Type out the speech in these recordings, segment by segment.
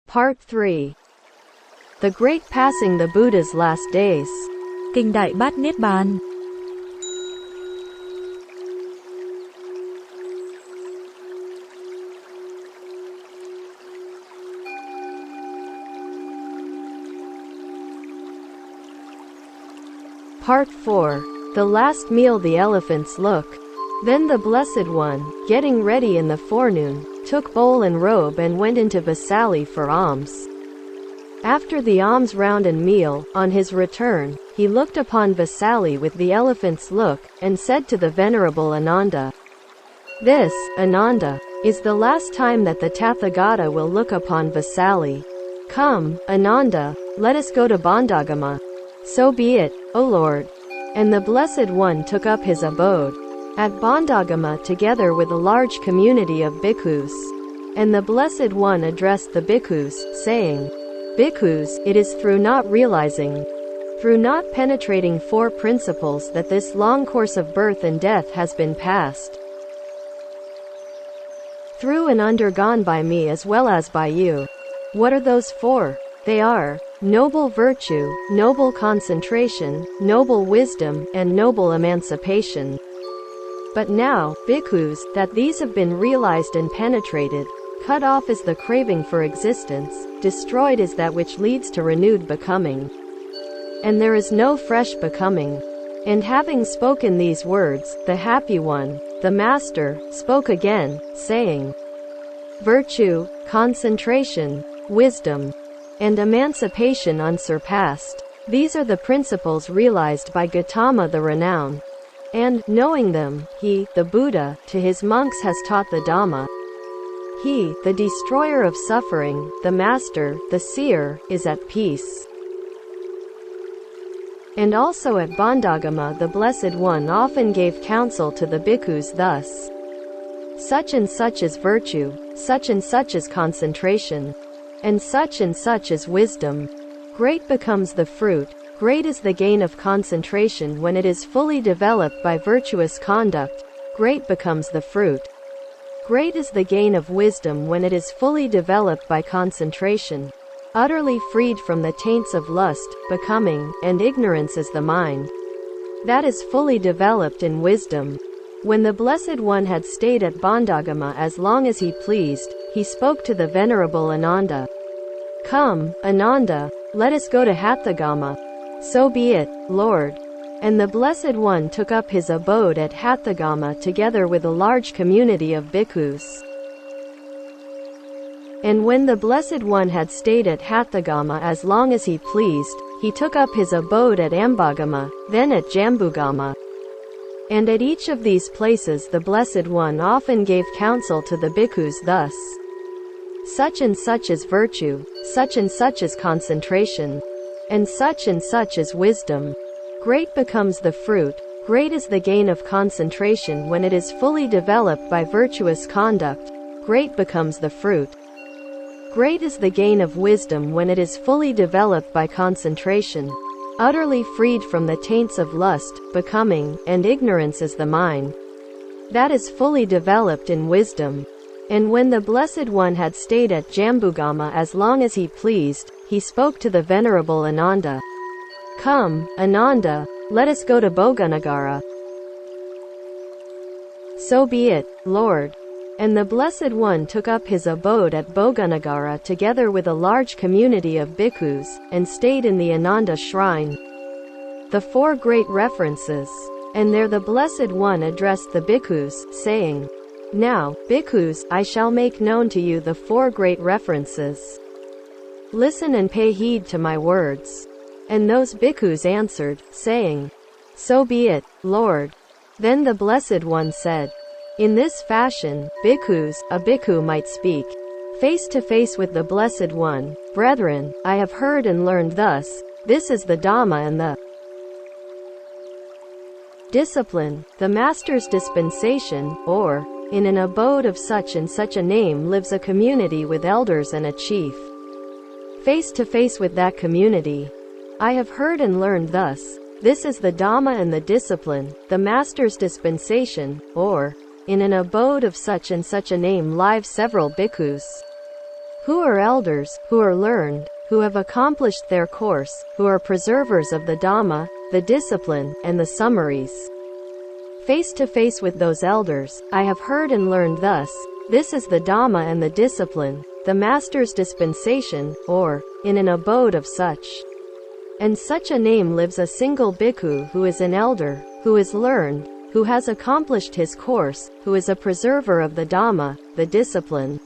Part 3. The Great Passing the Buddha's Last Days. Kinh Ðại Bát niết bàn. Part 4. The Last Meal the Elephants Look. Then the Blessed One, getting ready in the forenoon, took bowl and robe and went into Vasali for alms. After the alms round and meal, on his return, he looked upon Vasali with the elephant's look, and said to the Venerable Ananda, "This, Ananda, is the last time that the Tathagata will look upon Vasali. Come, Ananda, let us go to Bandagama." "So be it, O Lord." And the Blessed One took up his abode at Bandagama together with a large community of bhikkhus. And the Blessed One addressed the bhikkhus, saying, "Bhikkhus, it is through not realizing, through not penetrating four principles that this long course of birth and death has been passed through and undergone by me as well as by you." What are those four? They are noble virtue, noble concentration, noble wisdom, and noble emancipation. But now, bhikkhus, that these have been realized and penetrated, cut off is the craving for existence, destroyed is that which leads to renewed becoming, and there is no fresh becoming. And having spoken these words, the Happy One, the Master, spoke again, saying, "Virtue, concentration, wisdom, and emancipation unsurpassed. These are the principles realized by Gautama the Renowned. And, knowing them, he, the Buddha, to his monks has taught the Dhamma. He, the destroyer of suffering, the Master, the Seer, is at peace." And also at Bandagama the Blessed One often gave counsel to the bhikkhus thus: "Such and such is virtue, such and such is concentration, and such is wisdom. Great becomes the fruit, great is the gain of concentration when it is fully developed by virtuous conduct, great becomes the fruit. Great is the gain of wisdom when it is fully developed by concentration. Utterly freed from the taints of lust, becoming, and ignorance is the mind that is fully developed in wisdom." When the Blessed One had stayed at Bandagama as long as he pleased, he spoke to the Venerable Ananda, "Come, Ananda, let us go to Hathagama." "So be it, Lord." And the Blessed One took up his abode at Hathagama together with a large community of bhikkhus. And when the Blessed One had stayed at Hathagama as long as he pleased, he took up his abode at Ambagama, then at Jambugama. And at each of these places the Blessed One often gave counsel to the bhikkhus thus: "Such and such is virtue, such and such is concentration, and such is wisdom. Great becomes the fruit, great is the gain of concentration when it is fully developed by virtuous conduct, great becomes the fruit. Great is the gain of wisdom when it is fully developed by concentration. Utterly freed from the taints of lust, becoming, and ignorance is the mind that is fully developed in wisdom." And when the Blessed One had stayed at Jambugama as long as he pleased, he spoke to the Venerable Ananda, "Come, Ananda, let us go to Bhoganagara." "So be it, Lord." And the Blessed One took up his abode at Bhoganagara together with a large community of bhikkhus, and stayed in the Ananda shrine. The four great references. And there the Blessed One addressed the bhikkhus, saying, "Now, bhikkhus, I shall make known to you the four great references. Listen and pay heed to my words." And those bhikkhus answered, saying, "So be it, Lord." Then the Blessed One said, "In this fashion, bhikkhus, a bhikkhu might speak face to face with the Blessed One, 'Brethren, I have heard and learned thus, this is the Dhamma and the discipline, the Master's dispensation,' or, 'In an abode of such and such a name lives a community with elders and a chief. Face to face with that community, I have heard and learned thus, this is the Dhamma and the discipline, the Master's dispensation,' or, 'In an abode of such and such a name live several bhikkhus, who are elders, who are learned, who have accomplished their course, who are preservers of the Dhamma, the discipline, and the summaries. Face to face with those elders, I have heard and learned thus, this is the Dhamma and the discipline, the Master's dispensation, or, in an abode of such and such a name lives a single bhikkhu who is an elder, who is learned, who has accomplished his course, who is a preserver of the Dhamma, the discipline,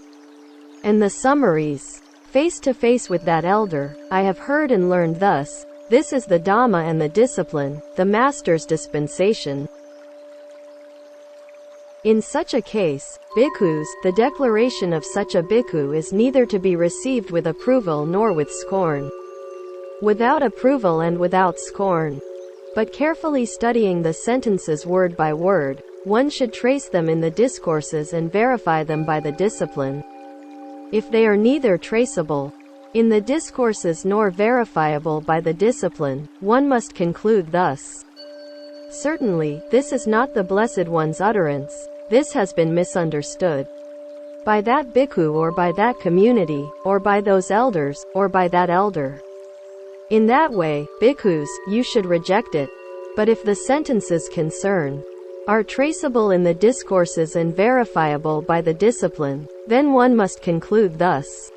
and the summaries. Face to face with that elder, I have heard and learned thus, this is the Dhamma and the discipline, the Master's dispensation. In such a case, bhikkhus, the declaration of such a bhikkhu is neither to be received with approval nor with scorn. Without approval and without scorn, but carefully studying the sentences word by word, one should trace them in the discourses and verify them by the discipline. If they are neither traceable in the discourses nor verifiable by the discipline, one must conclude thus: certainly, this is not the Blessed One's utterance, this has been misunderstood by that bhikkhu or by that community, or by those elders, or by that elder. In that way, bhikkhus, you should reject it. But if the sentences concerned are traceable in the discourses and verifiable by the discipline, then one must conclude thus: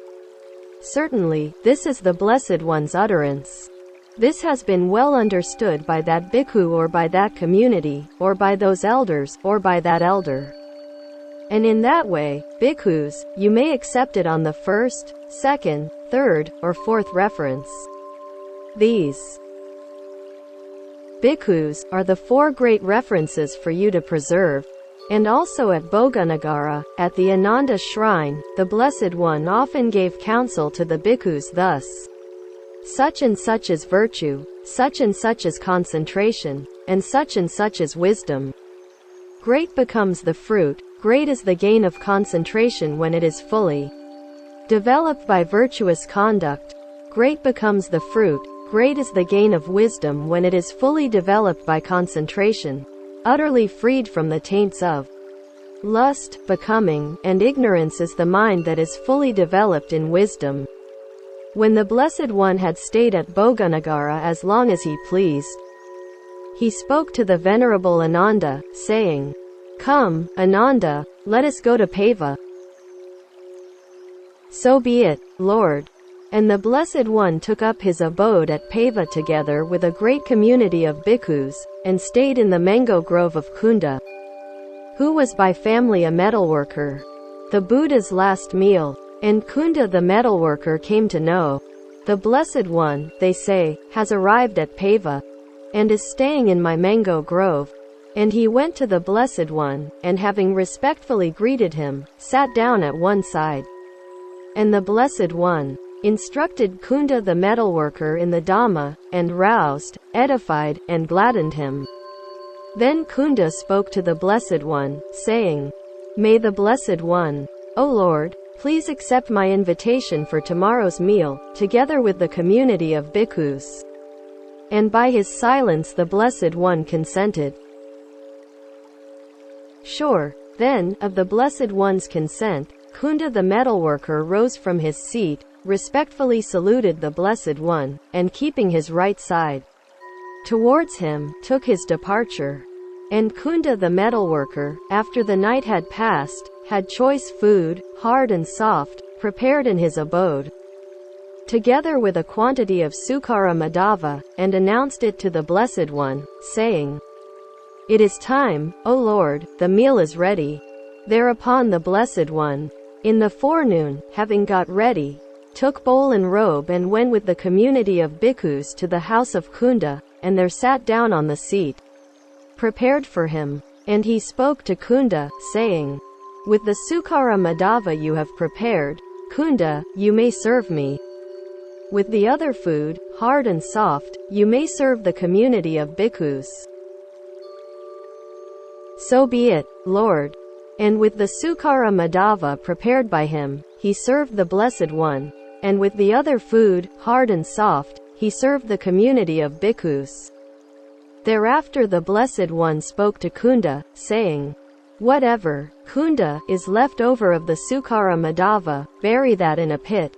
certainly, this is the Blessed One's utterance. This has been well understood by that bhikkhu or by that community, or by those elders, or by that elder. And in that way, bhikkhus, you may accept it on the first, second, third, or fourth reference. These bhikkhus are the four great references for you to preserve. And also at Bhoganagara, at the Ananda shrine, the Blessed One often gave counsel to the bhikkhus thus: such and such is virtue, such and such is concentration, and such is wisdom. Great becomes the fruit, great is the gain of concentration when it is fully developed by virtuous conduct. Great becomes the fruit, great is the gain of wisdom when it is fully developed by concentration, utterly freed from the taints of lust, becoming, and ignorance is the mind that is fully developed in wisdom. When the Blessed One had stayed at Bhoganagara as long as he pleased, he spoke to the Venerable Ananda, saying, "Come, Ananda, let us go to Pava." "So be it, Lord." And the Blessed One took up his abode at Pava together with a great community of bhikkhus, and stayed in the mango grove of Kunda, who was by family a metalworker. The Buddha's last meal. And Kunda the metalworker came to know the Blessed One, they say, has arrived at Pava, and is staying in my mango grove. And he went to the Blessed One, and having respectfully greeted him, sat down at one side. And the Blessed One instructed Kunda the metalworker in the Dhamma, and roused, edified, and gladdened him. Then Kunda spoke to the Blessed One, saying, "May the Blessed One, O Lord, please accept my invitation for tomorrow's meal, together with the community of bhikkhus." And by his silence the Blessed One consented. Sure, then, of the Blessed One's consent, Kunda the metalworker rose from his seat, respectfully saluted the Blessed One, and keeping his right side towards him, took his departure. And Kunda the metalworker, after the night had passed, had choice food, hard and soft, prepared in his abode, together with a quantity of Sukara Madhava, and announced it to the Blessed One, saying, "It is time, O Lord, the meal is ready." Thereupon the Blessed One, in the forenoon, having got ready, took bowl and robe and went with the community of bhikkhus to the house of Kunda, and there sat down on the seat prepared for him. And he spoke to Kunda, saying, "With the Sukara Madhava you have prepared, Kunda, you may serve me. With the other food, hard and soft, you may serve the community of bhikkhus." "So be it, Lord." And with the Sukara Madhava prepared by him, he served the Blessed One, and with the other food, hard and soft, he served the community of bhikkhus. Thereafter the Blessed One spoke to Kunda, saying, Whatever, Kunda, is left over of the Sukara Madhava, bury that in a pit.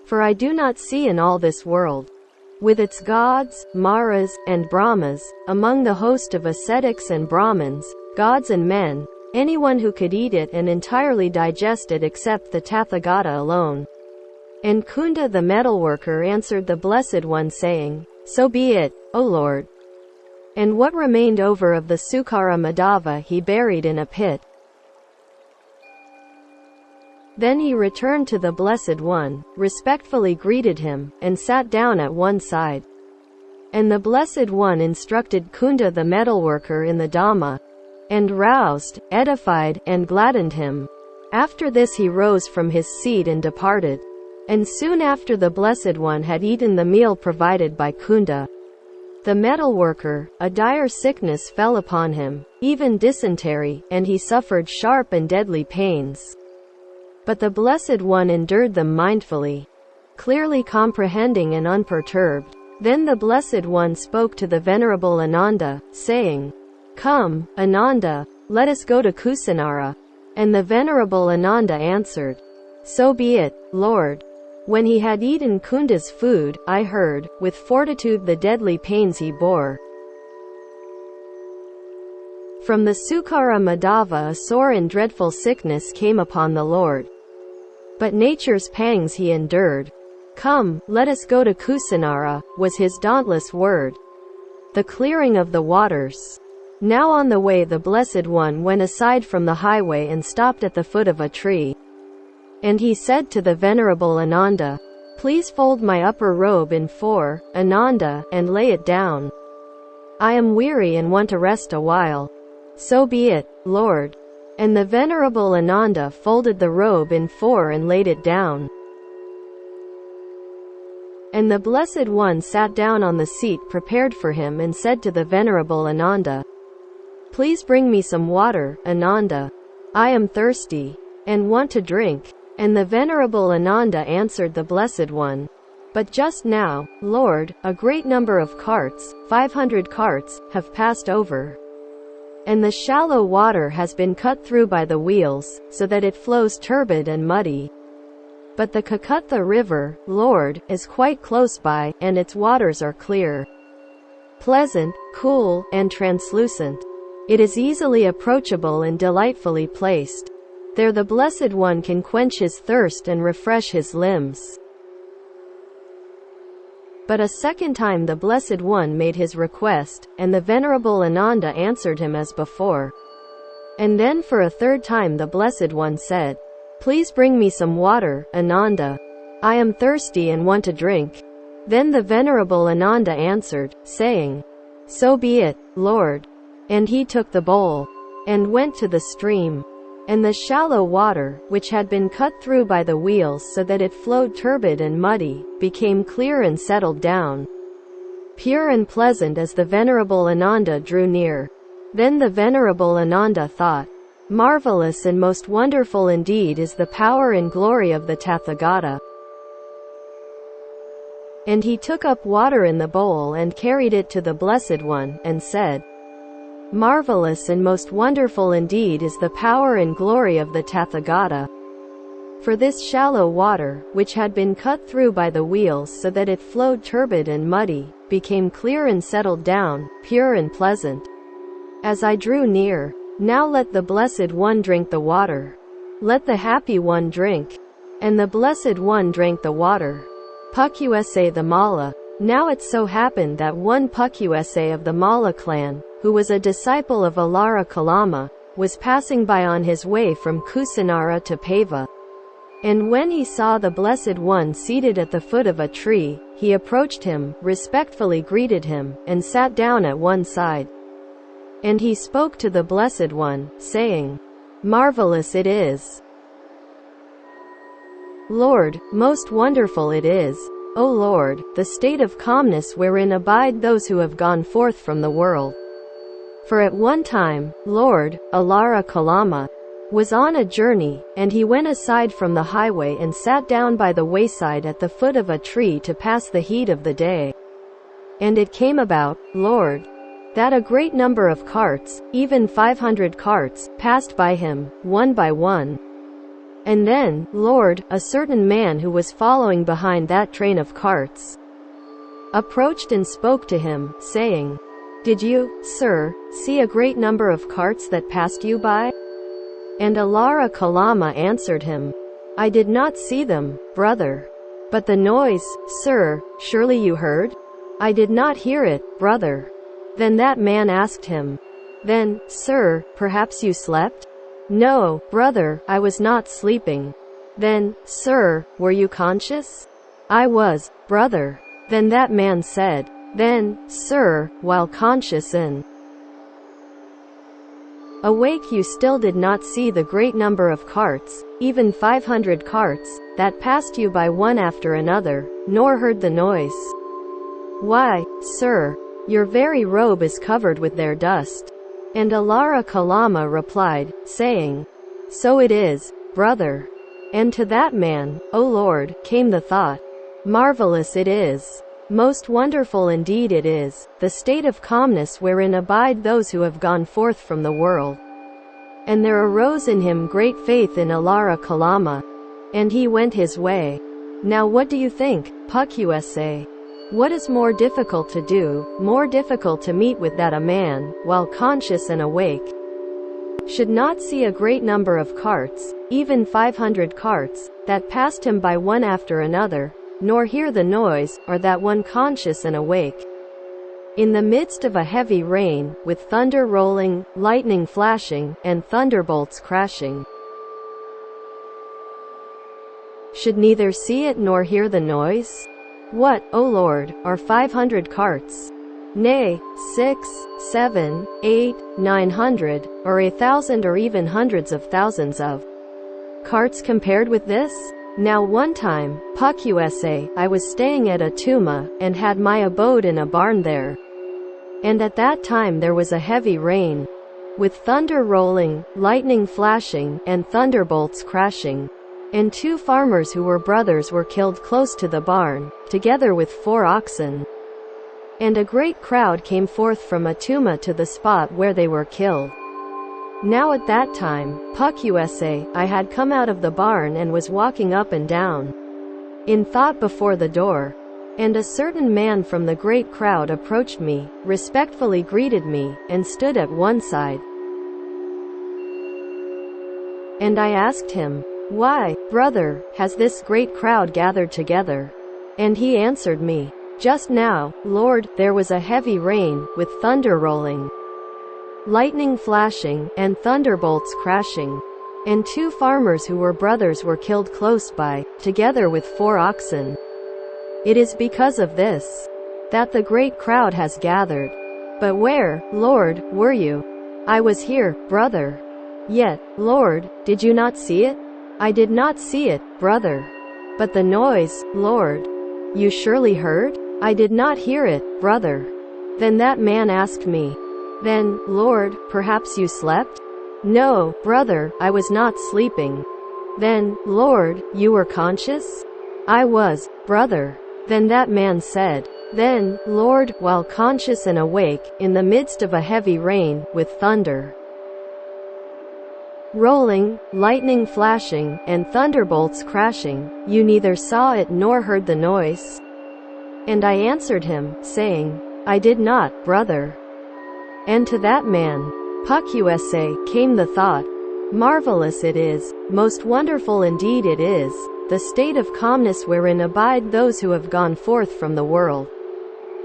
For I do not see in all this world, with its gods, Maras, and Brahmas, among the host of ascetics and Brahmins, gods and men, anyone who could eat it and entirely digest it except the Tathagata alone. And Kunda the metalworker answered the Blessed One saying, So be it, O Lord. And what remained over of the Sukara Madhava he buried in a pit. Then he returned to the Blessed One, respectfully greeted him, and sat down at one side. And the Blessed One instructed Kunda the metalworker in the Dhamma, and roused, edified, and gladdened him. After this he rose from his seat and departed. And soon after the Blessed One had eaten the meal provided by Kunda, the metalworker, a dire sickness fell upon him, even dysentery, and he suffered sharp and deadly pains. But the Blessed One endured them mindfully, clearly comprehending and unperturbed. Then the Blessed One spoke to the Venerable Ananda, saying, Come, Ananda, let us go to Kusinara. And the Venerable Ananda answered, So be it, Lord. When he had eaten Kunda's food, I heard, with fortitude the deadly pains he bore. From the Sukara Madhava a sore and dreadful sickness came upon the Lord. But nature's pangs he endured. Come, let us go to Kusinara, was his dauntless word. The clearing of the waters. Now on the way the Blessed One went aside from the highway and stopped at the foot of a tree. And he said to the Venerable Ananda, Please fold my upper robe in four, Ananda, and lay it down. I am weary and want to rest a while. So be it, Lord. And the Venerable Ananda folded the robe in four and laid it down. And the Blessed One sat down on the seat prepared for him and said to the Venerable Ananda, Please bring me some water, Ananda. I am thirsty, and want to drink. And the Venerable Ananda answered the Blessed One, But just now, Lord, a great number of carts, 500 carts, have passed over. And the shallow water has been cut through by the wheels, so that it flows turbid and muddy. But the Kakutha River, Lord, is quite close by, and its waters are clear, pleasant, cool, and translucent. It is easily approachable and delightfully placed. There the Blessed One can quench his thirst and refresh his limbs. But a second time the Blessed One made his request, and the Venerable Ananda answered him as before. And then for a third time the Blessed One said, Please bring me some water, Ananda. I am thirsty and want to drink. Then the Venerable Ananda answered, saying, So be it, Lord. And he took the bowl, and went to the stream. And the shallow water, which had been cut through by the wheels so that it flowed turbid and muddy, became clear and settled down, pure and pleasant as the Venerable Ananda drew near. Then the Venerable Ananda thought, Marvelous and most wonderful indeed is the power and glory of the Tathagata. And he took up water in the bowl and carried it to the Blessed One, and said, Marvelous and most wonderful indeed is the power and glory of the Tathagata. For this shallow water, which had been cut through by the wheels so that it flowed turbid and muddy, became clear and settled down, pure and pleasant. As I drew near, now let the Blessed One drink the water. Let the Happy One drink. And the Blessed One drank the water. Pukuese the Mala. Now it so happened that one Pukuese of the Mala clan, who was a disciple of Alara Kalama, was passing by on his way from Kusinara to Pava. And when he saw the Blessed One seated at the foot of a tree, he approached him, respectfully greeted him, and sat down at one side. And he spoke to the Blessed One, saying, Marvelous it is. Lord, most wonderful it is, O Lord, the state of calmness wherein abide those who have gone forth from the world. For at one time, Lord, Alara Kalama, was on a journey, and he went aside from the highway and sat down by the wayside at the foot of a tree to pass the heat of the day. And it came about, Lord, that a great number of carts, even 500 carts, passed by him, one by one. And then, Lord, a certain man who was following behind that train of carts approached and spoke to him, saying, "Did you, sir, see a great number of carts that passed you by?" And Alara Kalama answered him, "I did not see them, brother. But the noise, sir, surely you heard?" "I did not hear it, brother." Then that man asked him, "Then, sir, perhaps you slept?" "No, brother, I was not sleeping." "Then, sir, were you conscious?" "I was, brother." Then that man said, "Then, sir, while conscious and awake you still did not see the great number of carts, even 500 carts, that passed you by one after another, nor heard the noise. Why, sir, your very robe is covered with their dust." And Alara Kalama replied, saying, "So it is, brother." And to that man, O Lord, came the thought, "Marvelous it is. Most wonderful indeed it is, the state of calmness wherein abide those who have gone forth from the world." And there arose in him great faith in Alara Kalama, and he went his way. Now what do you think, Pukusa? What is more difficult to do, more difficult to meet with that a man, while conscious and awake, should not see a great number of carts, even 500 carts, that passed him by one after another, nor hear the noise, or that one conscious and awake, in the midst of a heavy rain, with thunder rolling, lightning flashing, and thunderbolts crashing, should neither see it nor hear the noise? What, O Lord, are 500 carts? Nay, 6, 7, 8, 900, or 1,000 or even hundreds of thousands of carts compared with this? Now one time, Pukusa, I was staying at a tuma, and had my abode in a barn there. And at that time there was a heavy rain, with thunder rolling, lightning flashing, and thunderbolts crashing. And 2 farmers who were brothers were killed close to the barn, together with 4 oxen. And a great crowd came forth from Atuma to the spot where they were killed. Now at that time, Pukusa, I had come out of the barn and was walking up and down in thought before the door. And a certain man from the great crowd approached me, respectfully greeted me, and stood at one side. And I asked him, "Why, brother, has this great crowd gathered together?" And he answered me, "Just now, Lord, there was a heavy rain, with thunder rolling, lightning flashing, and thunderbolts crashing. And 2 farmers who were brothers were killed close by, together with 4 oxen. It is because of this that the great crowd has gathered. But where, Lord, were you?" "I was here, brother." "Yet, Lord, did you not see it?" "I did not see it, brother." "But the noise, Lord, you surely heard?" "I did not hear it, brother." Then that man asked me, "Then, Lord, perhaps you slept?" "No, brother, I was not sleeping." "Then, Lord, you were conscious?" "I was, brother." Then that man said, "Then, Lord, while conscious and awake, in the midst of a heavy rain, with thunder rolling, lightning flashing, and thunderbolts crashing, you neither saw it nor heard the noise?" And I answered him, saying, "I did not, brother." And to that man, Pukusa, came the thought, "Marvelous it is, most wonderful indeed it is, the state of calmness wherein abide those who have gone forth from the world."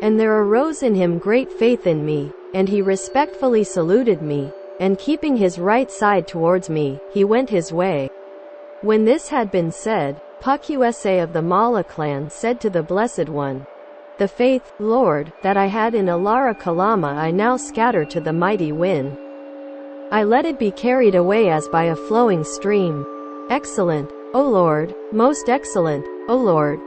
And there arose in him great faith in me, and he respectfully saluted me, and keeping his right side towards me, he went his way. When this had been said, Pukusa of the Mala clan said to the Blessed One, "The faith, Lord, that I had in Alara Kalama I now scatter to the mighty wind. I let it be carried away as by a flowing stream. Excellent, O Lord, most excellent, O Lord.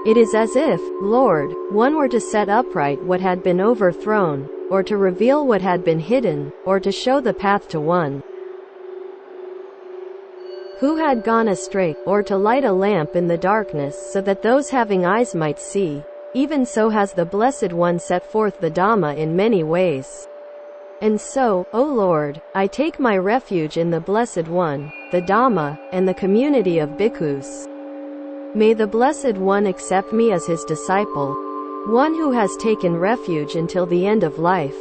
It is as if, Lord, one were to set upright what had been overthrown, or to reveal what had been hidden, or to show the path to one who had gone astray, or to light a lamp in the darkness so that those having eyes might see. Even so has the Blessed One set forth the Dhamma in many ways." And so, O Lord, I take my refuge in the Blessed One, the Dhamma, and the community of bhikkhus. May the Blessed One accept me as his disciple, one who has taken refuge until the end of life.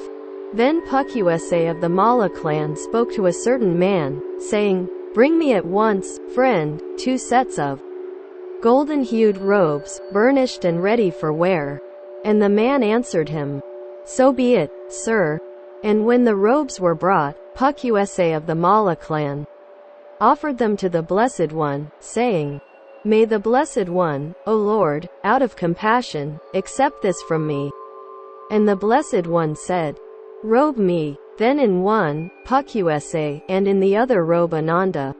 Then Pukyusa of the Malla clan spoke to a certain man, saying, Bring me at once, friend, 2 sets of golden-hued robes, burnished and ready for wear. And the man answered him, So be it, sir. And when the robes were brought, Pukyusa of the Malla clan offered them to the Blessed One, saying, May the Blessed One, O Lord, out of compassion, accept this from me. And the Blessed One said, Robe me, then in one, Pukyusa, and in the other robe Ananda.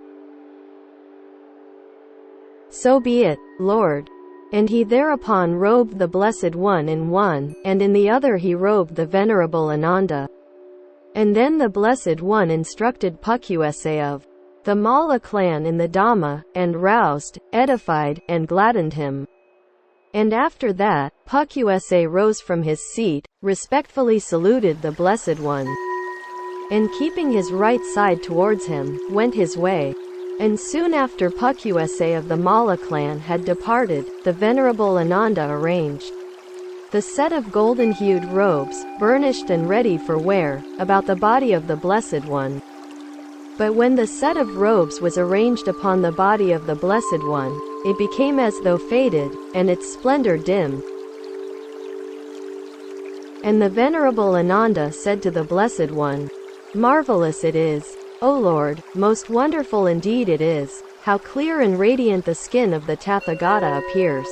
So be it, Lord. And he thereupon robed the Blessed One in one, and in the other he robed the Venerable Ananda. And then the Blessed One instructed Pukyusa of the Malla clan in the Dhamma, and roused, edified, and gladdened him. And after that, Pukyusa rose from his seat, respectfully saluted the Blessed One, and keeping his right side towards him, went his way. And soon after Pukyusa of the Malla clan had departed, the Venerable Ananda arranged the set of golden-hued robes, burnished and ready for wear, about the body of the Blessed One. But when the set of robes was arranged upon the body of the Blessed One, it became as though faded, and its splendor dimmed. And the Venerable Ananda said to the Blessed One, Marvelous it is, O Lord, most wonderful indeed it is, how clear and radiant the skin of the Tathagata appears.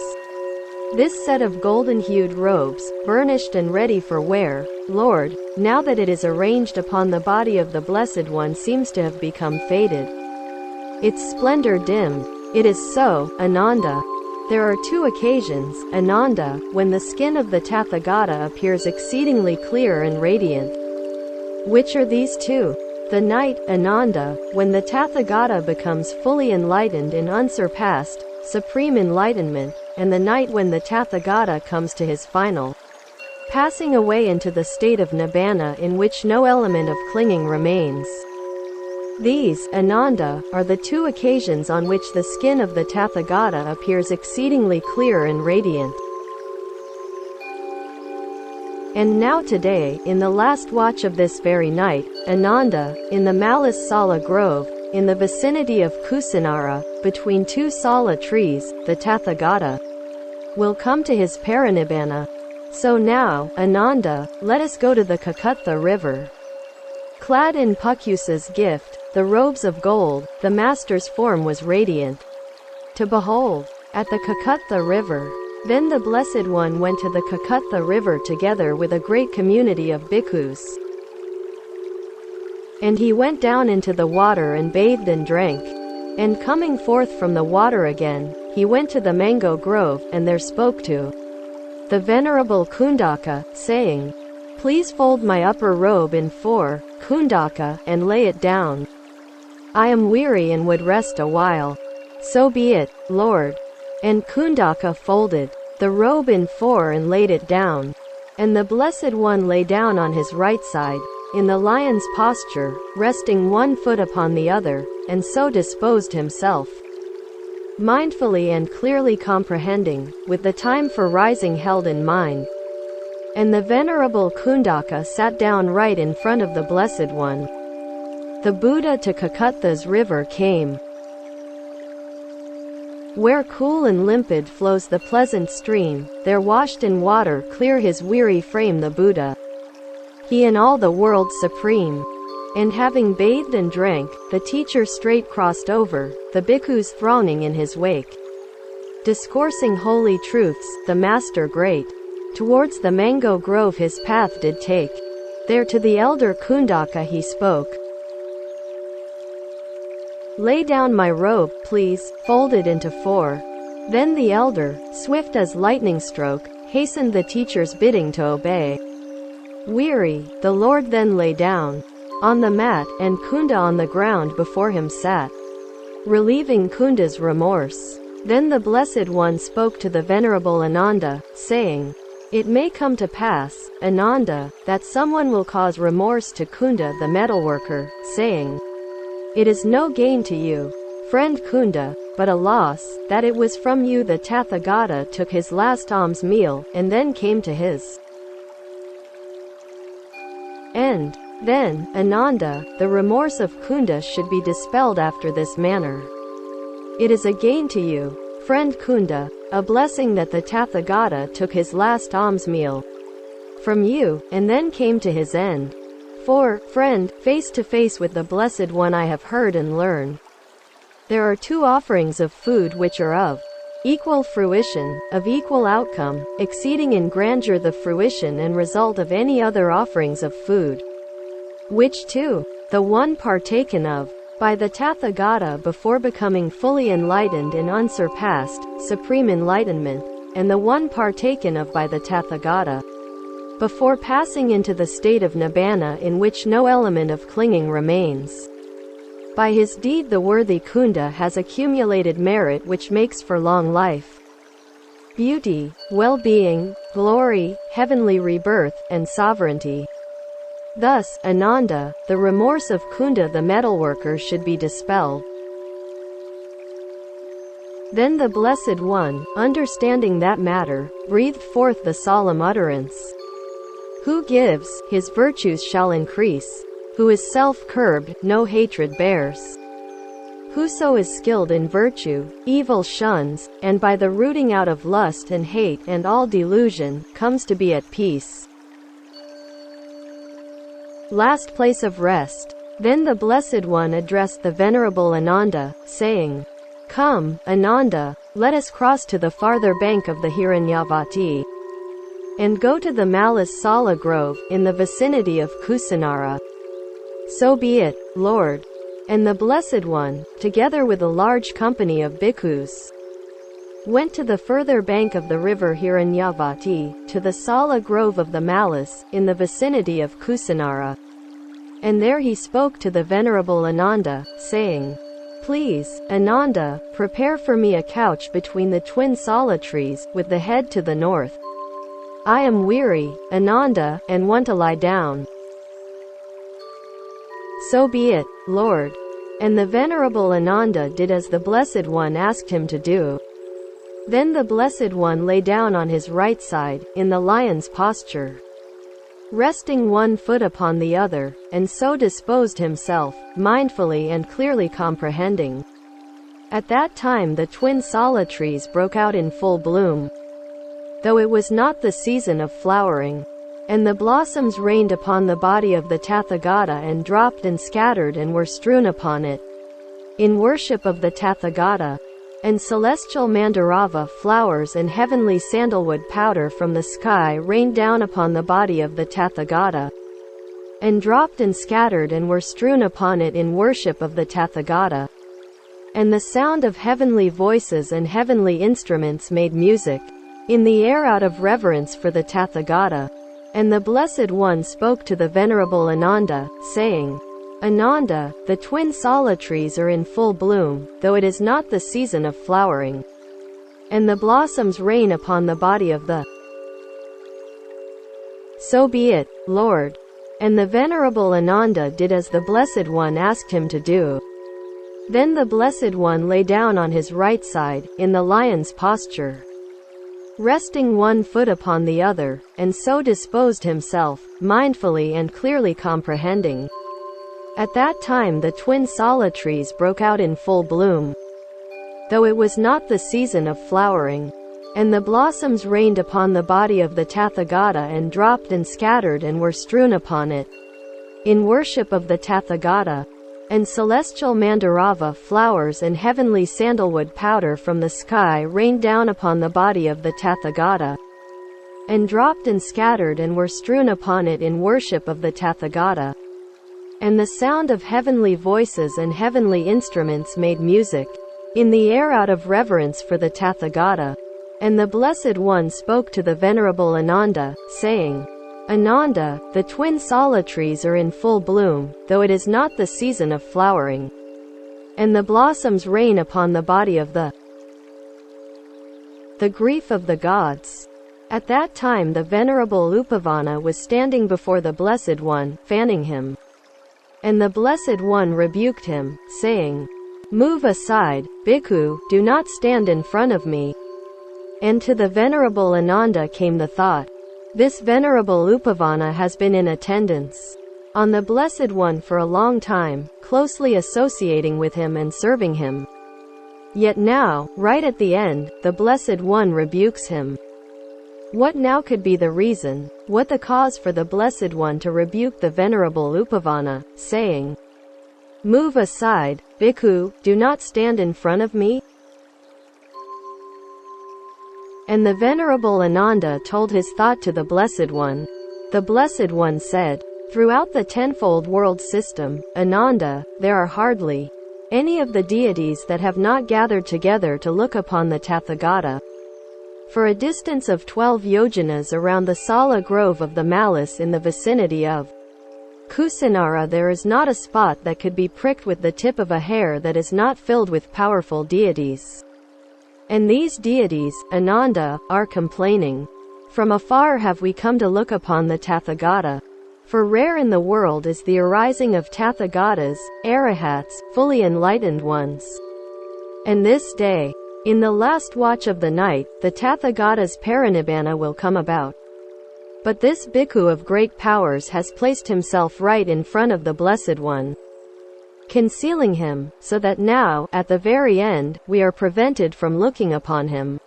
This set of golden-hued robes, burnished and ready for wear, Lord, now that it is arranged upon the body of the Blessed One seems to have become faded, its splendor dimmed. It is so, Ananda. There are 2 occasions, Ananda, when the skin of the Tathagata appears exceedingly clear and radiant. Which are these 2? The night, Ananda, when the Tathagata becomes fully enlightened in unsurpassed, supreme enlightenment, and the night when the Tathagata comes to his final passing away into the state of nibbana in which no element of clinging remains. These, Ananda, are the 2 occasions on which the skin of the Tathagata appears exceedingly clear and radiant. And now today, in the last watch of this very night, Ananda, in the Malas Sala Grove, in the vicinity of Kusinara, between 2 Sala trees, the Tathagata will come to his parinibbana. So now, Ananda, let us go to the Kakutha river. Clad in Pukyusa's gift, the robes of gold, the Master's form was radiant to behold. At the Kakutha river, then the Blessed One went to the Kakutha river together with a great community of bhikkhus. And he went down into the water and bathed and drank. And coming forth from the water again, he went to the mango grove, and there spoke to the Venerable Kundaka, saying, Please fold my upper robe in 4, Kundaka, and lay it down. I am weary and would rest a while. So be it, Lord. And Kundaka folded the robe in 4 and laid it down. And the Blessed One lay down on his right side, in the lion's posture, resting one foot upon the other, and so disposed himself, mindfully and clearly comprehending, with the time for rising held in mind. And the Venerable Kundaka sat down right in front of the Blessed One. The Buddha to Kakutha's river came, where cool and limpid flows the pleasant stream, there washed in water clear his weary frame the Buddha, he in all the world supreme. And having bathed and drank, the teacher straight crossed over, the bhikkhus thronging in his wake, discoursing holy truths, the Master great, towards the mango grove his path did take. There to the elder Kundaka he spoke, Lay down my robe, please, folded into 4. Then the elder, swift as lightning stroke, hastened the teacher's bidding to obey. Weary, the Lord then lay down on the mat, and Kunda on the ground before him sat, relieving Kunda's remorse. Then the Blessed One spoke to the Venerable Ananda, saying, It may come to pass, Ananda, that someone will cause remorse to Kunda the metalworker, saying, "It is no gain to you, friend Kunda, but a loss, that it was from you the Tathagata took his last alms meal, and then came to his end. Then, Ananda, the remorse of Kunda should be dispelled after this manner. It is a gain to you, friend Kunda, a blessing that the Tathagata took his last alms meal from you, and then came to his end. For, friend, face to face with the Blessed One I have heard and learned. There are two offerings of food which are of equal fruition, of equal outcome, exceeding in grandeur the fruition and result of any other offerings of food. Which two? The one partaken of by the Tathagata before becoming fully enlightened in unsurpassed, supreme enlightenment, and the one partaken of by the Tathagata before passing into the state of nibbana in which no element of clinging remains. By his deed the worthy Kunda has accumulated merit which makes for long life, beauty, well-being, glory, heavenly rebirth, and sovereignty. Thus, Ananda, the remorse of Kunda the metalworker should be dispelled." Then the Blessed One, understanding that matter, breathed forth the solemn utterance, "Who gives, his virtues shall increase. Who is self-curbed, no hatred bears. Whoso is skilled in virtue, evil shuns, and by the rooting out of lust and hate and all delusion, comes to be at peace." Last place of rest. Then the Blessed One addressed the Venerable Ananda, saying, "Come, Ananda, let us cross to the farther bank of the Hiranyavati, and go to the Malas Sala Grove, in the vicinity of Kusinara." "So be it, Lord." And the Blessed One, together with a large company of bhikkhus, went to the further bank of the river Hiranyavati, to the Sala Grove of the Malas, in the vicinity of Kusinara. And there he spoke to the Venerable Ananda, saying, "Please, Ananda, prepare for me a couch between the twin Sala trees, with the head to the north. I am weary, Ananda, and want to lie down." "So be it, Lord." And the Venerable Ananda did as the Blessed One asked him to do. Then the Blessed One lay down on his right side, in the lion's posture, resting one foot upon the other, and so disposed himself, mindfully and clearly comprehending. At that time the twin Sala trees broke out in full bloom, though it was not the season of flowering. And the blossoms rained upon the body of the Tathagata and dropped and scattered and were strewn upon it, in worship of the Tathagata. And celestial Mandarava flowers and heavenly sandalwood powder from the sky rained down upon the body of the Tathagata, and dropped and scattered and were strewn upon it in worship of the Tathagata. And the sound of heavenly voices and heavenly instruments made music in the air out of reverence for the Tathagata. And the Blessed One spoke to the Venerable Ananda, saying, "Ananda, the twin Sala trees are in full bloom, though it is not the season of flowering. And the blossoms rain upon the body of the." "So be it, Lord." And the Venerable Ananda did as the Blessed One asked him to do. Then the Blessed One lay down on his right side, in the lion's posture, resting one foot upon the other, and so disposed himself, mindfully and clearly comprehending. At that time the twin Sala trees broke out in full bloom, though it was not the season of flowering. And the blossoms rained upon the body of the Tathagata and dropped and scattered and were strewn upon it, in worship of the Tathagata. And celestial Mandarava flowers and heavenly sandalwood powder from the sky rained down upon the body of the Tathagata, and dropped and scattered and were strewn upon it in worship of the Tathagata. And the sound of heavenly voices and heavenly instruments made music in the air out of reverence for the Tathagata. And the Blessed One spoke to the Venerable Ananda, saying, "Ananda, the twin Sala trees are in full bloom, though it is not the season of flowering. And the blossoms rain upon the body of the grief of the gods." At that time the Venerable Upavana was standing before the Blessed One, fanning him. And the Blessed One rebuked him, saying, "Move aside, Bhikkhu, do not stand in front of me." And to the Venerable Ananda came the thought, this Venerable Upavana has been in attendance on the Blessed One for a long time, closely associating with him and serving him. Yet now, right at the end, the Blessed One rebukes him. What now could be the reason, what the cause for the Blessed One to rebuke the Venerable Upavana, saying, "Move aside, Bhikkhu, do not stand in front of me"? And the Venerable Ananda told his thought to the Blessed One. The Blessed One said, "Throughout the tenfold world system, Ananda, there are hardly any of the deities that have not gathered together to look upon the Tathagata. For a distance of 12 yojanas around the Sala grove of the Malice in the vicinity of Kusinara there is not a spot that could be pricked with the tip of a hair that is not filled with powerful deities. And these deities, Ananda, are complaining. From afar have we come to look upon the Tathagata. For rare in the world is the arising of Tathagatas, Arahats, fully enlightened ones. And this day, in the last watch of the night, the Tathagata's parinibbana will come about. But this bhikkhu of great powers has placed himself right in front of the Blessed One, concealing him, so that now, at the very end, we are prevented from looking upon him.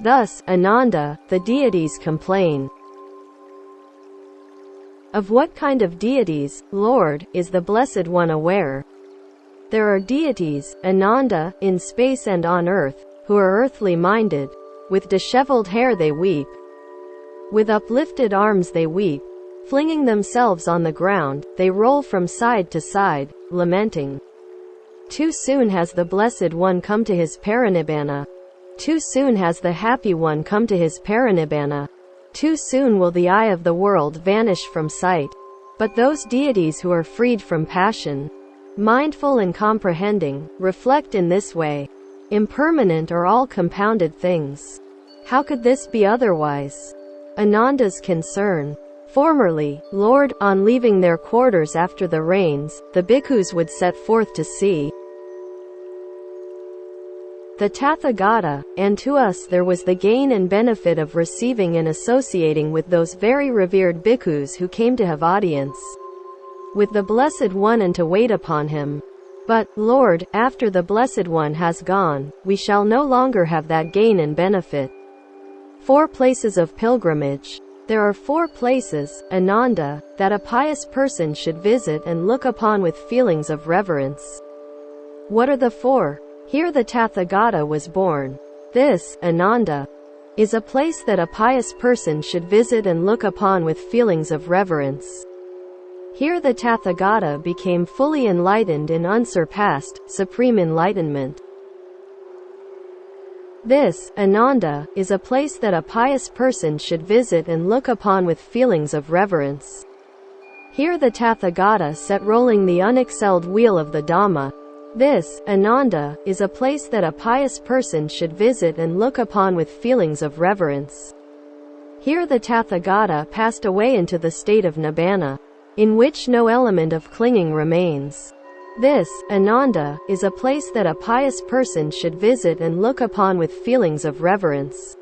Thus, Ananda, the deities complain. Of what kind of deities, Lord, is the Blessed One aware? There are deities, Ananda, in space and on earth, who are earthly minded. With disheveled hair they weep. With uplifted arms they weep. Flinging themselves on the ground, they roll from side to side, lamenting. Too soon has the Blessed One come to his parinibbana. Too soon has the Happy One come to his parinibbana. Too soon will the eye of the world vanish from sight. But those deities who are freed from passion, mindful and comprehending, reflect in this way. Impermanent are all compounded things. How could this be otherwise? Ananda's concern. Formerly, Lord, on leaving their quarters after the rains, the bhikkhus would set forth to see the Tathagata, and to us there was the gain and benefit of receiving and associating with those very revered bhikkhus who came to have audience with the Blessed One and to wait upon him. But, Lord, after the Blessed One has gone, we shall no longer have that gain and benefit. 4 places of pilgrimage. There are 4 places, Ananda, that a pious person should visit and look upon with feelings of reverence. What are the 4? Here the Tathagata was born. This, Ananda, is a place that a pious person should visit and look upon with feelings of reverence. Here the Tathagata became fully enlightened in unsurpassed, supreme enlightenment. This, Ananda, is a place that a pious person should visit and look upon with feelings of reverence. Here the Tathagata set rolling the unexcelled wheel of the Dhamma. This, Ananda, is a place that a pious person should visit and look upon with feelings of reverence. Here the Tathagata passed away into the state of Nibbana, in which no element of clinging remains. This, Ananda, is a place that a pious person should visit and look upon with feelings of reverence.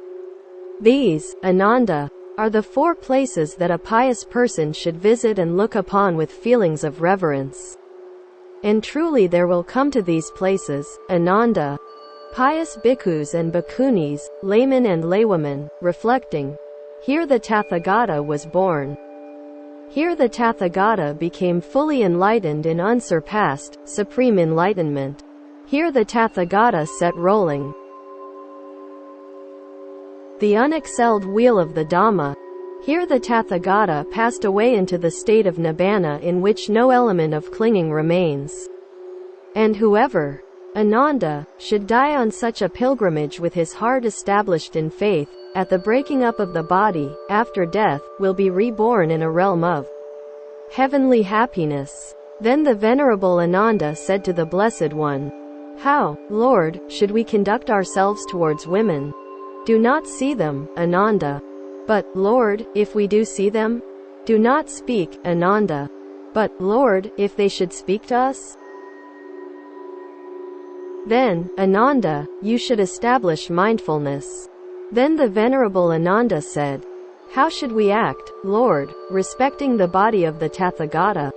These, Ananda, are the 4 places that a pious person should visit and look upon with feelings of reverence. And truly there will come to these places, Ananda, pious bhikkhus and bhikkhunis, laymen and laywomen, reflecting. Here the Tathagata was born. Here the Tathagata became fully enlightened in unsurpassed, supreme enlightenment. Here the Tathagata set rolling the unexcelled wheel of the Dhamma. Here the Tathagata passed away into the state of Nibbana in which no element of clinging remains. And whoever, Ananda, should die on such a pilgrimage with his heart established in faith, at the breaking up of the body, after death, will be reborn in a realm of heavenly happiness. Then the Venerable Ananda said to the Blessed One, "How, Lord, should we conduct ourselves towards women? do not see them, Ananda. But, Lord, if we do see them? Do not speak, Ananda. But, Lord, if they should speak to us? Then, Ananda, you should establish mindfulness. Then the Venerable Ananda said, how should we act, Lord, respecting the body of the Tathagata?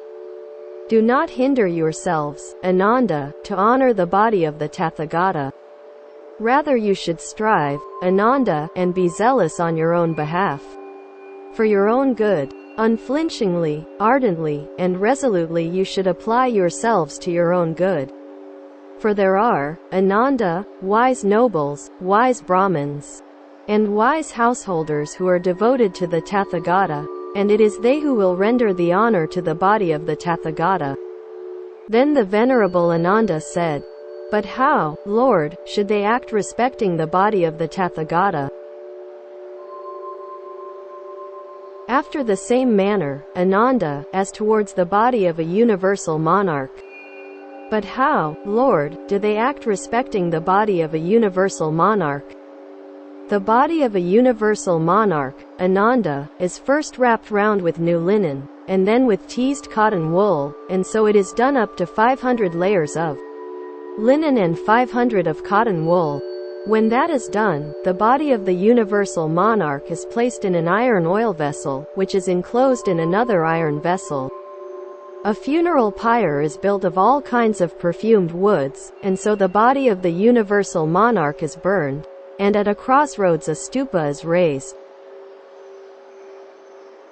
Do not hinder yourselves, Ananda, to honor the body of the Tathagata. Rather you should strive, Ananda, and be zealous on your own behalf. For your own good, unflinchingly, ardently, and resolutely you should apply yourselves to your own good. For there are, Ananda, wise nobles, wise Brahmins, and wise householders who are devoted to the Tathagata, and it is they who will render the honor to the body of the Tathagata. Then the Venerable Ananda said, but how, Lord, should they act respecting the body of the Tathagata? After the same manner, Ananda, as towards the body of a universal monarch. But how, Lord, do they act respecting the body of a universal monarch? The body of a universal monarch, Ananda, is first wrapped round with new linen, and then with teased cotton wool, and so it is done up to 500 layers of linen and 500 of cotton wool. When that is done, the body of the universal monarch is placed in an iron oil vessel, which is enclosed in another iron vessel. A funeral pyre is built of all kinds of perfumed woods, and so the body of the universal monarch is burned, and at a crossroads a stupa is raised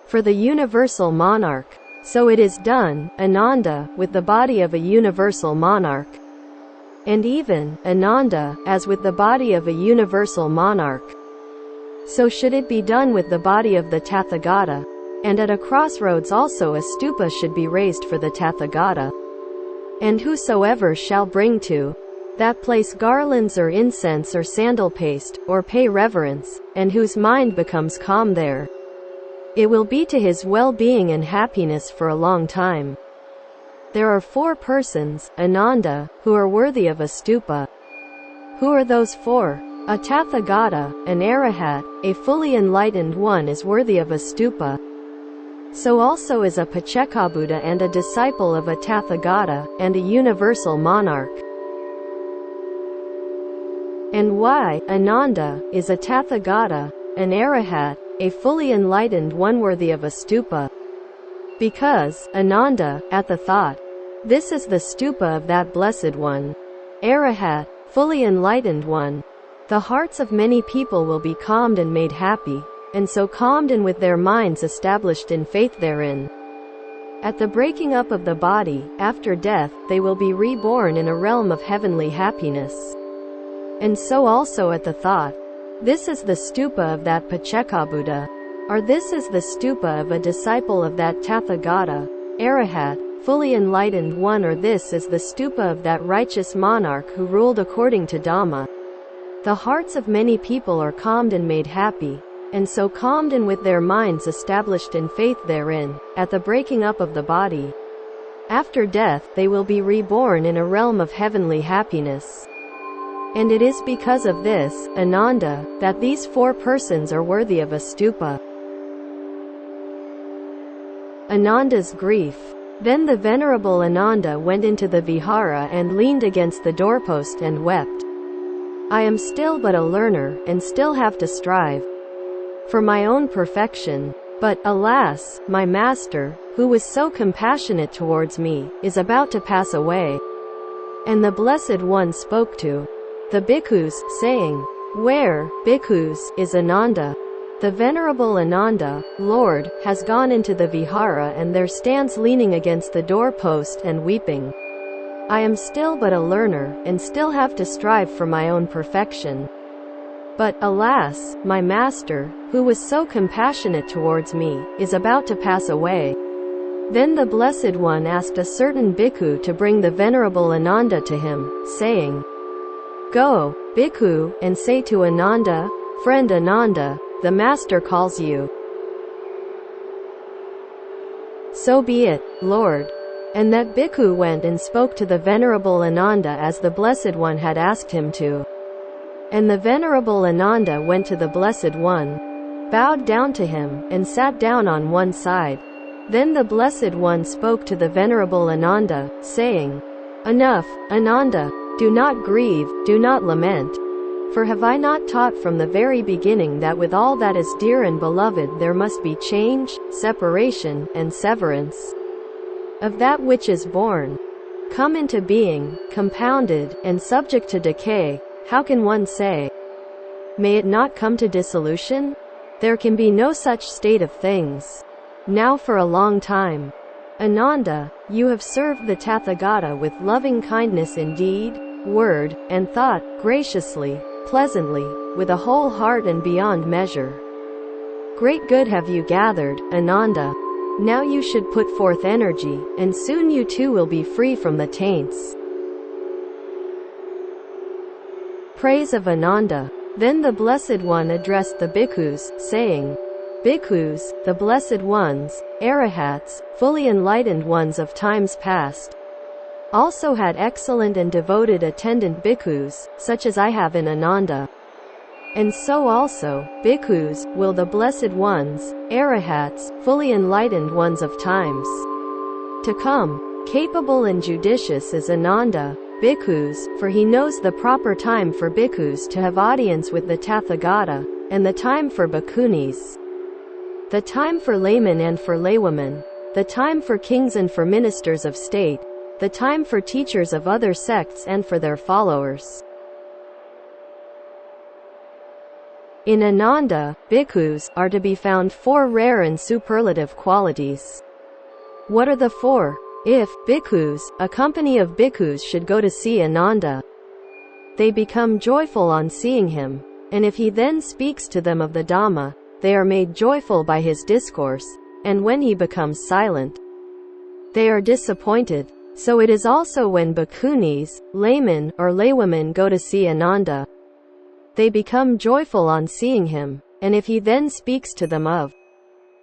for the universal monarch. So it is done, Ananda, with the body of a universal monarch. And even, Ananda, as with the body of a universal monarch, so should it be done with the body of the Tathagata. And at a crossroads also a stupa should be raised for the Tathagata. And whosoever shall bring to that place garlands or incense or sandal paste, or pay reverence, and whose mind becomes calm there, it will be to his well-being and happiness for a long time. There are 4 persons, Ananda, who are worthy of a stupa. Who are those 4? A Tathagata, an Arahat, a fully enlightened one is worthy of a stupa. So also is a Paccekabuddha and a disciple of a Tathagata, and a universal monarch. And why, Ananda, is a Tathagata, an Arahat, a fully enlightened one worthy of a stupa? Because, Ananda, at the thought, this is the stupa of that blessed one, Arahat, fully enlightened one, the hearts of many people will be calmed and made happy, and so calmed and with their minds established in faith therein. At the breaking up of the body, after death, they will be reborn in a realm of heavenly happiness. And so also at the thought, this is the stupa of that Paccekabuddha, or this is the stupa of a disciple of that Tathagata, Arahat, fully enlightened one, or this is the stupa of that righteous monarch who ruled according to Dhamma. The hearts of many people are calmed and made happy, and so calmed and with their minds established in faith therein, at the breaking up of the body. After death, they will be reborn in a realm of heavenly happiness. And it is because of this, Ananda, that these 4 persons are worthy of a stupa. Ananda's grief. Then the Venerable Ananda went into the vihara and leaned against the doorpost and wept. I am still but a learner, and still have to strive for my own perfection. But, alas, my master, who was so compassionate towards me, is about to pass away. And the Blessed One spoke to the bhikkhus, saying, where, bhikkhus, is Ananda? The Venerable Ananda, Lord, has gone into the vihara and there stands leaning against the doorpost and weeping. I am still but a learner, and still have to strive for my own perfection. But, alas, my master, who was so compassionate towards me, is about to pass away. Then the Blessed One asked a certain bhikkhu to bring the Venerable Ananda to him, saying, go, bhikkhu, and say to Ananda, friend Ananda, the Master calls you. So be it, Lord. And that bhikkhu went and spoke to the Venerable Ananda as the Blessed One had asked him to. And the Venerable Ananda went to the Blessed One, bowed down to him, and sat down on one side. Then the Blessed One spoke to the Venerable Ananda, saying, "Enough, Ananda, do not grieve, do not lament. For have I not taught from the very beginning that with all that is dear and beloved there must be change, separation, and severance of that which is born, come into being, compounded, and subject to decay? How can one say, may it not come to dissolution? There can be no such state of things. Now for a long time, Ananda, you have served the Tathagata with loving kindness in deed, word, and thought, graciously, pleasantly, with a whole heart and beyond measure. Great good have you gathered, Ananda. Now you should put forth energy, and soon you too will be free from the taints." Praise of Ananda. Then the Blessed One addressed the bhikkhus, saying, "Bhikkhus, the Blessed Ones, Arahats, fully enlightened ones of times past, also had excellent and devoted attendant bhikkhus, such as I have in Ananda. And so also, bhikkhus, will the Blessed Ones, Arahats, fully enlightened ones of times to come. Capable and judicious is Ananda, bhikkhus, for he knows the proper time for bhikkhus to have audience with the Tathagata, and the time for bhikkhunis, the time for laymen and for laywomen, the time for kings and for ministers of state, the time for teachers of other sects and for their followers." In Ananda, bhikkhus are to be found 4 rare and superlative qualities. What are the 4? If bhikkhus, a company of bhikkhus should go to see Ananda, they become joyful on seeing him, and if he then speaks to them of the Dhamma, they are made joyful by his discourse, and when he becomes silent, they are disappointed. So it is also when bhikkhunis, laymen, or laywomen go to see Ananda, they become joyful on seeing him, and if he then speaks to them of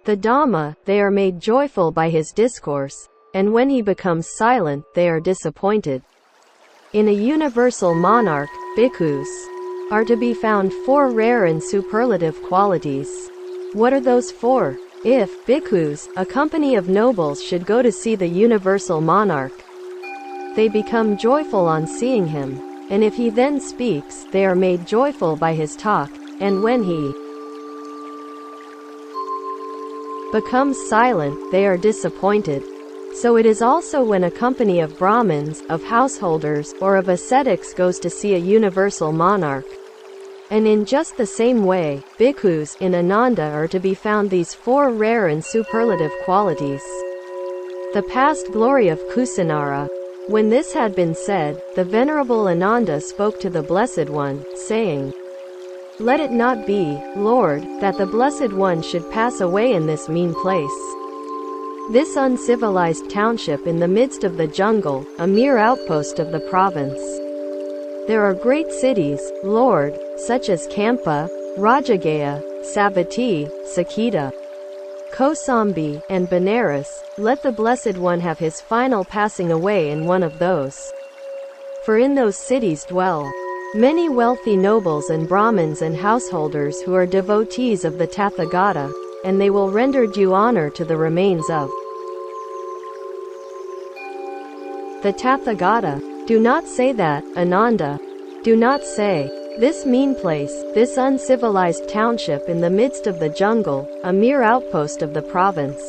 the Dhamma, they are made joyful by his discourse, and when he becomes silent, they are disappointed. In a universal monarch, bhikkhus are to be found 4 rare and superlative qualities. What are those 4? If bhikkhus, a company of nobles should go to see the universal monarch, they become joyful on seeing him, and if he then speaks, they are made joyful by his talk, and when he becomes silent, they are disappointed. So it is also when a company of Brahmins, of householders, or of ascetics goes to see a universal monarch. And in just the same way, bhikkhus in Ananda are to be found these 4 rare and superlative qualities. The past glory of Kusinara. When this had been said, the Venerable Ananda spoke to the Blessed One, saying, "Let it not be, Lord, that the Blessed One should pass away in this mean place. This uncivilized township in the midst of the jungle, a mere outpost of the province. There are great cities, Lord, such as Kampa, Rajagaya, Savatthi, Saketa, Kosambi, and Benares. Let the Blessed One have his final passing away in one of those. For in those cities dwell many wealthy nobles and Brahmins and householders who are devotees of the Tathagata, and they will render due honor to the remains of the Tathagata. Do not say that, Ananda. Do not say, this mean place, this uncivilized township in the midst of the jungle, a mere outpost of the province.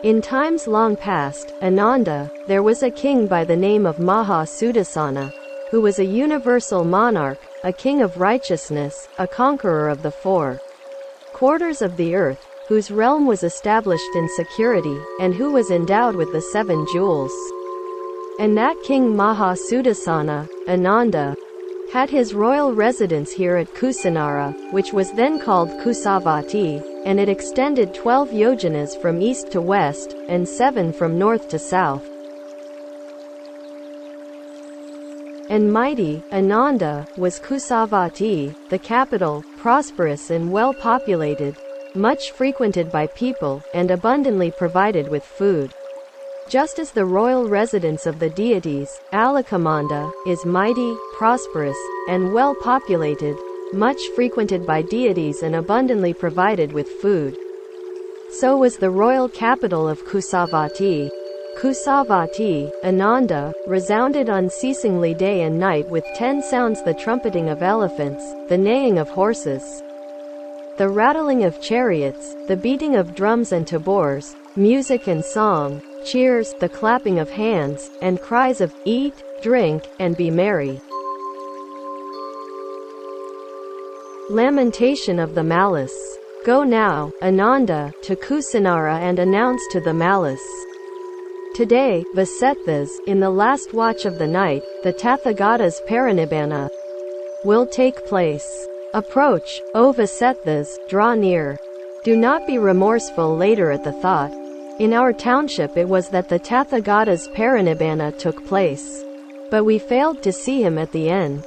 In times long past, Ananda, there was a king by the name of Maha Suddasana, who was a universal monarch, a king of righteousness, a conqueror of the 4 quarters of the earth, whose realm was established in security, and who was endowed with the 7 jewels. And that king Maha Suddasana, Ananda, had his royal residence here at Kusinara, which was then called Kusavati, and it extended 12 yojanas from east to west, and 7 from north to south. And mighty, Ananda, was Kusavati, the capital, prosperous and well populated, much frequented by people, and abundantly provided with food. Just as the royal residence of the deities, Alakamanda, is mighty, prosperous, and well populated, much frequented by deities and abundantly provided with food, so was the royal capital of Kusavati. Kusavati, Ananda, resounded unceasingly day and night with 10 sounds: the trumpeting of elephants, the neighing of horses, the rattling of chariots, the beating of drums and tabors, music and song, cheers, the clapping of hands, and cries of, "Eat, drink, and be merry." Lamentation of the malice. Go now, Ananda, to Kusinara and announce to the malice. Today, Vasetthas, in the last watch of the night, the Tathagata's parinibbana will take place. Approach, O Vasetthas, draw near. Do not be remorseful later at the thought. In our township it was that the Tathagata's parinibbana took place, but we failed to see him at the end.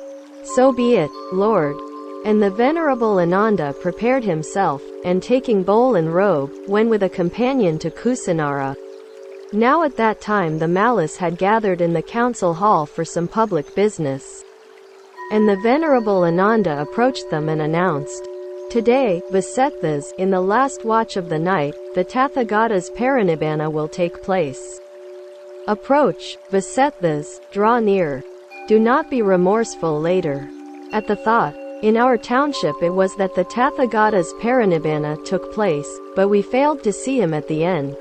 So be it, Lord. And the venerable Ananda prepared himself, and taking bowl and robe, went with a companion to Kusinara. Now at that time the malice had gathered in the council hall for some public business, and the venerable Ananda approached them and announced, "Today, Vasetthas, in the last watch of the night, the Tathagata's parinibbana will take place. Approach, Vasetthas, draw near. Do not be remorseful later." At the thought, in our township it was that the Tathagata's parinibbana took place, but we failed to see him at the end.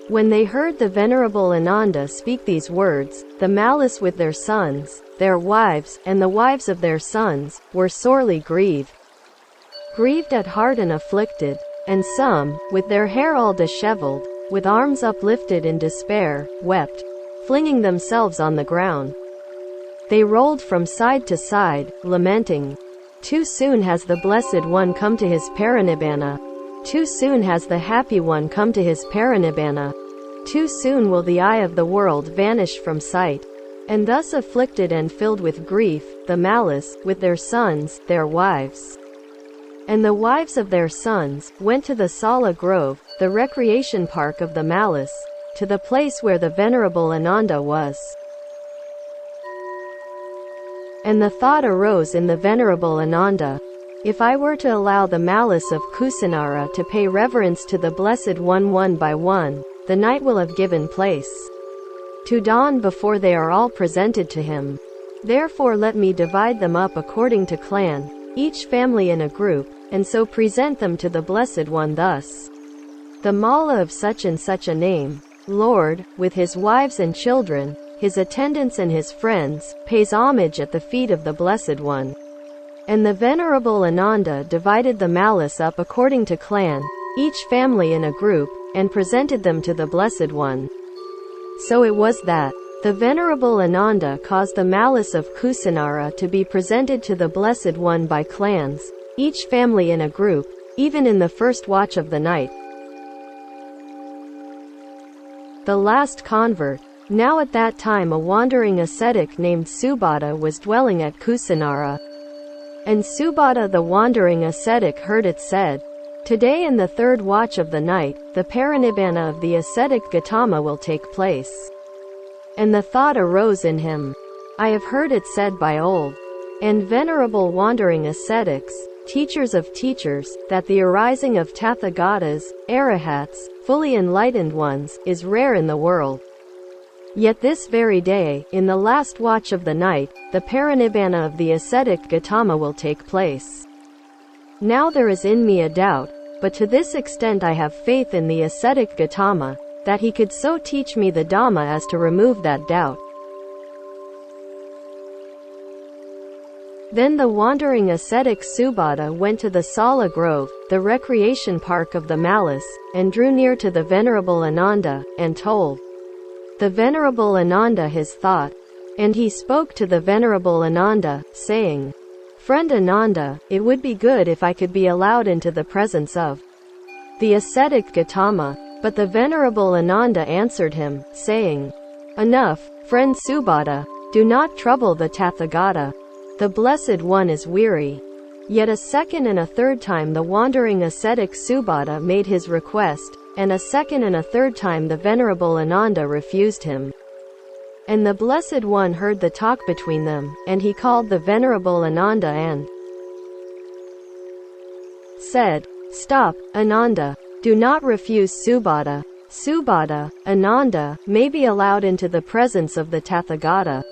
When they heard the venerable Ananda speak these words, the malice with their sons, their wives, and the wives of their sons, were sorely grieved. Grieved at heart and afflicted, and some, with their hair all disheveled, with arms uplifted in despair, wept, flinging themselves on the ground. They rolled from side to side, lamenting, "Too soon has the Blessed One come to his parinibbana. Too soon has the Happy One come to his parinibbana. Too soon will the eye of the world vanish from sight." And thus afflicted and filled with grief, the malice, with their sons, their wives, and the wives of their sons, went to the Sala Grove, the recreation park of the malice, to the place where the venerable Ananda was. And the thought arose in the venerable Ananda, "If I were to allow the malice of Kusinara to pay reverence to the Blessed One by one, the night will have given place to dawn before they are all presented to him. Therefore let me divide them up according to clan, each family in a group, and so present them to the Blessed One thus. The Mala of such and such a name, Lord, with his wives and children, his attendants and his friends, pays homage at the feet of the Blessed One." And the venerable Ananda divided the malice up according to clan, each family in a group, and presented them to the Blessed One. So it was that the venerable Ananda caused the malice of Kusinara to be presented to the Blessed One by clans, each family in a group, even in the first watch of the night. The last convert. Now at that time a wandering ascetic named Subhata was dwelling at Kusinara. And Subhata the wandering ascetic heard it said, "Today in the third watch of the night, the parinibbana of the ascetic Gautama will take place." And the thought arose in him, "I have heard it said by old and venerable wandering ascetics, teachers of teachers, that the arising of Tathagatas, Arahats, fully enlightened ones, is rare in the world. Yet this very day, in the last watch of the night, the parinibbana of the ascetic Gautama will take place. Now there is in me a doubt, but to this extent I have faith in the ascetic Gautama, that he could so teach me the Dhamma as to remove that doubt." Then the wandering ascetic Subhata went to the Sala Grove, the recreation park of the malice, and drew near to the venerable Ananda, and told the venerable Ananda his thought. And he spoke to the venerable Ananda, saying, "Friend Ananda, it would be good if I could be allowed into the presence of the ascetic Gautama." But the venerable Ananda answered him, saying, "Enough, friend Subhata, do not trouble the Tathagata. The Blessed One is weary." Yet a second and a third time the wandering ascetic Subhata made his request, and a second and a third time the Venerable Ananda refused him. And the Blessed One heard the talk between them, and he called the Venerable Ananda and said, "Stop, Ananda. Do not refuse Subhadda. Subhadda, Ananda, may be allowed into the presence of the Tathagata.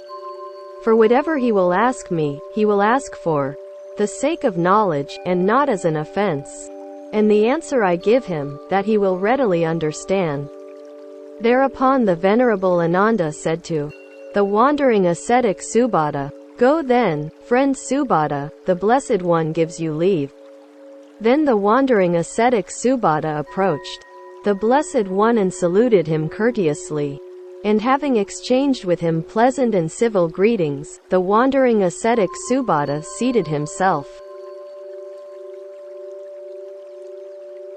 For whatever he will ask me, he will ask for the sake of knowledge, and not as an offense. And the answer I give him, that he will readily understand." Thereupon the Venerable Ananda said to the wandering ascetic Subhadda, "Go then, friend Subhadda, the Blessed One gives you leave." Then the wandering ascetic Subhadda approached the Blessed One and saluted him courteously. And having exchanged with him pleasant and civil greetings, the wandering ascetic Subhadda seated himself.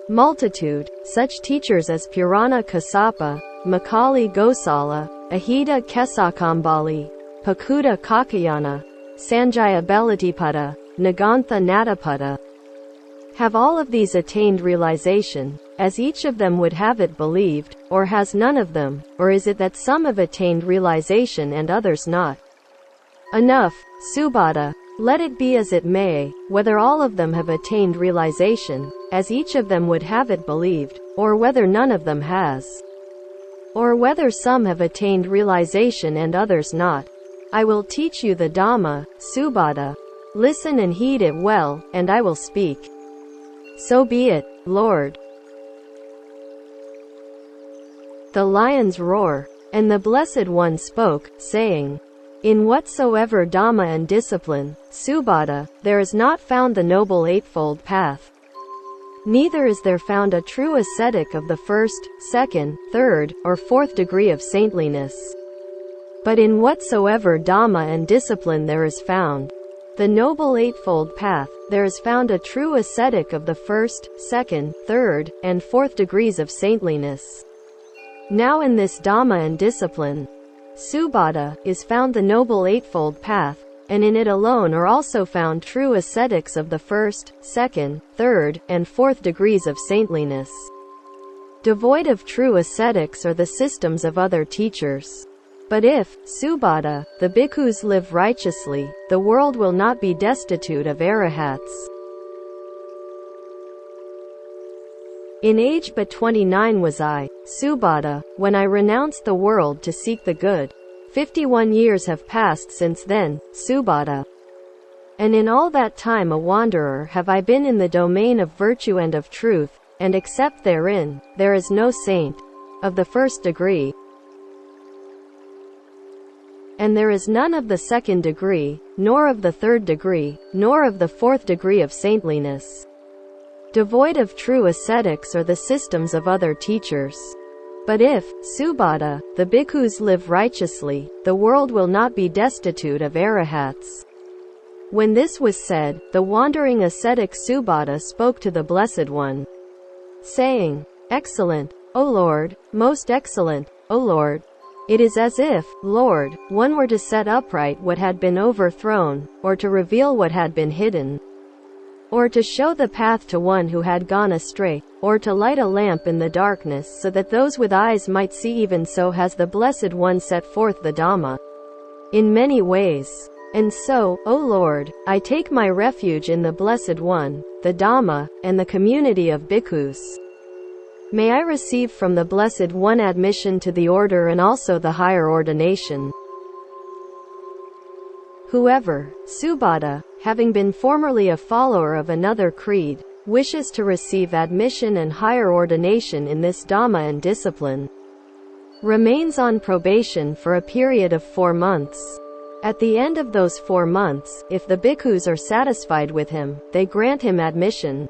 Multitude, such teachers as Purana Kassapa, Makali Gosala, Ahita Kesakambali, Pakuta Kakayana, Sanjaya Belatipada, Nagantha Nadapada, have all of these attained realization, as each of them would have it believed, or has none of them, or is it that some have attained realization and others not? Enough, Subhadda, let it be as it may, whether all of them have attained realization, as each of them would have it believed, or whether none of them has, or whether some have attained realization and others not. I will teach you the Dhamma, Subhadda. Listen and heed it well, and I will speak. So be it, Lord. The lions roar. And the Blessed One spoke, saying, "In whatsoever Dhamma and discipline, Subhadda, there is not found the Noble Eightfold Path. Neither is there found a true ascetic of the first, second, third, or fourth degree of saintliness. But in whatsoever Dhamma and discipline there is found the Noble Eightfold Path, there is found a true ascetic of the first, second, third, and fourth degrees of saintliness. Now in this Dhamma and discipline, Subhadda, is found the Noble Eightfold Path, and in it alone are also found true ascetics of the first, second, third, and fourth degrees of saintliness. Devoid of true ascetics are the systems of other teachers. But if, Subhadda, the bhikkhus live righteously, the world will not be destitute of arahats." In age but 29 was I, Subhadda, when I renounced the world to seek the good. 51 years have passed since then, Subhadda. And in all that time a wanderer have I been in the domain of virtue and of truth, and except therein, there is no saint of the first degree. And there is none of the second degree, nor of the third degree, nor of the fourth degree of saintliness. Devoid of true ascetics are the systems of other teachers. But if, Subhadda, the bhikkhus live righteously, the world will not be destitute of arahats. When this was said, the wandering ascetic Subhadda spoke to the Blessed One, saying, "Excellent, O Lord, most excellent, O Lord. It is as if, Lord, one were to set upright what had been overthrown, or to reveal what had been hidden, or to show the path to one who had gone astray, or to light a lamp in the darkness so that those with eyes might see. Even so has the Blessed One set forth the Dhamma in many ways. And so, O Lord, I take my refuge in the Blessed One, the Dhamma, and the community of bhikkhus. May I receive from the Blessed One admission to the order and also the higher ordination." Whoever, Subhadda, having been formerly a follower of another creed, wishes to receive admission and higher ordination in this Dhamma and discipline, remains on probation for a period of 4 months. At the end of those 4 months, if the bhikkhus are satisfied with him, they grant him admission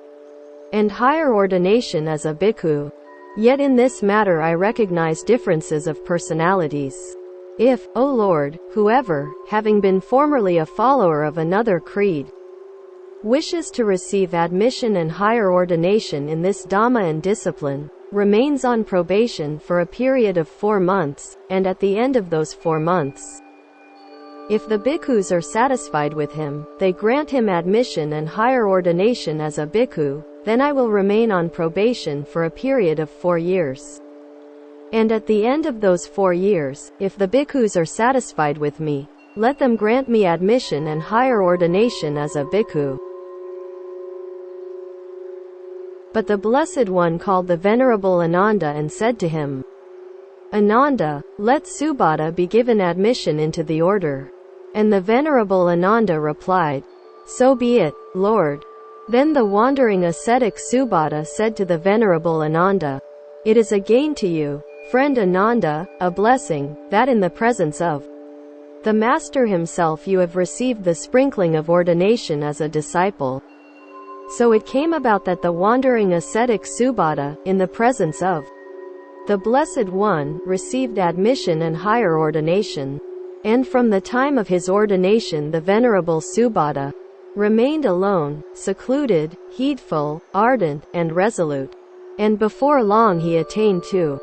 and higher ordination as a bhikkhu. Yet in this matter I recognize differences of personalities. If, O Lord, whoever, having been formerly a follower of another creed, wishes to receive admission and higher ordination in this Dhamma and discipline, remains on probation for a period of 4 months, and at the end of those 4 months, If the bhikkhus are satisfied with him, they grant him admission and higher ordination as a bhikkhu, then I will remain on probation for a period of 4 years. And at the end of those 4 years, if the bhikkhus are satisfied with me, let them grant me admission and higher ordination as a bhikkhu. But the Blessed One called the Venerable Ananda and said to him, Ananda, let Subhata be given admission into the order. And the Venerable Ananda replied, So be it, Lord. Then the wandering ascetic Subhata said to the Venerable Ananda, It is a gain to you, friend Ananda, a blessing, that in the presence of the Master himself you have received the sprinkling of ordination as a disciple. So it came about that the wandering ascetic Subhata, in the presence of the Blessed One, received admission and higher ordination. And from the time of his ordination the Venerable Subhata remained alone, secluded, heedful, ardent, and resolute. And before long he attained to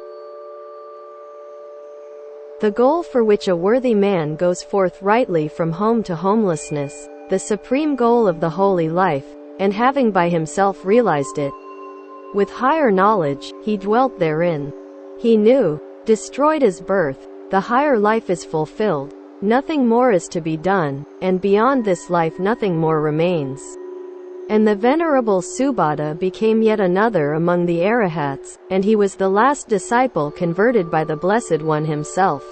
the goal for which a worthy man goes forth rightly from home to homelessness, the supreme goal of the holy life, and having by himself realized it, with higher knowledge, he dwelt therein. He knew, destroyed his birth, the higher life is fulfilled, nothing more is to be done, and beyond this life nothing more remains. And the Venerable Subhata became yet another among the Arahats, and he was the last disciple converted by the Blessed One himself.